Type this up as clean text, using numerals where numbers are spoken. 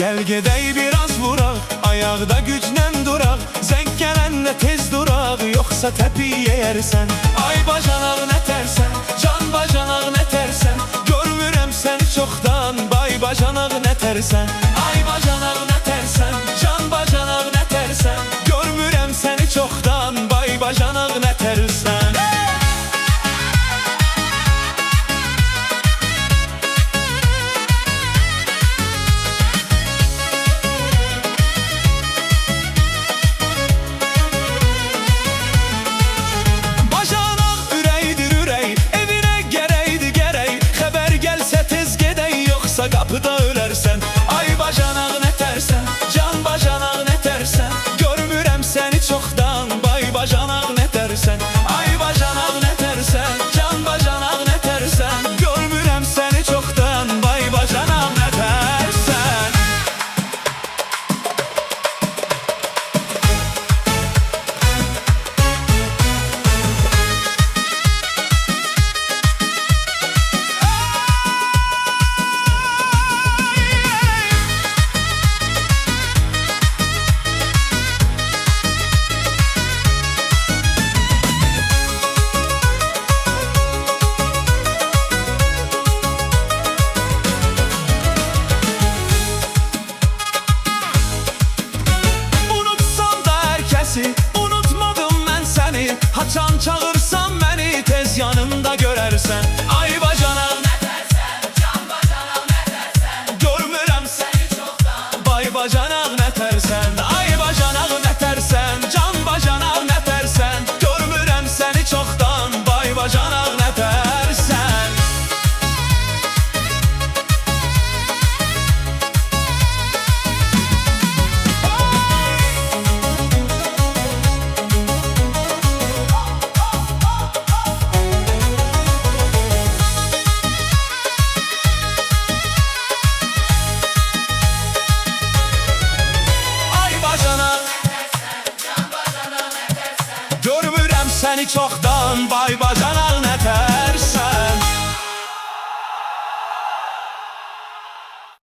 Gel gedey biraz vuraq, ayaqda güclə duraq. Zəng gələnlə tez duraq, yoxsa təpiyə yersən. Ay bacanaq nətərsən, can bacanaq nətərsən. Görmürəm səni çoxdan, bay bacanaq nətərsən. Ay bacanaq nətərsən, can bacanaq nətərsən. Görmürəm səni çoxdan, bay bacanaq nətərsən. Qapıda ölərsən, ay bacanaq nətərsən. Can bacanaq nətərsən. Görmürəm səni çoxdan, bay bacanaq nətərsən. Ay bacanaq nətərsən, can bacanaq nətərsən. Görmürəm səni çoxdan, bay bacanaq nətərsən. Unutmadım mən səni, haçan çağırsan məni, tez yanımda görərsən. Ay bacanaq nətərsən, can bacanaq nətərsən. Görmürəm səni çoxdan, bay bacanaq nətərsən. Ay bacanaq nətərsən, can bacanaq nətərsən. Görmürəm səni çoxdan, bay bacanaq nətərsən. Görmürəm səni çoxdan, bay bacanaq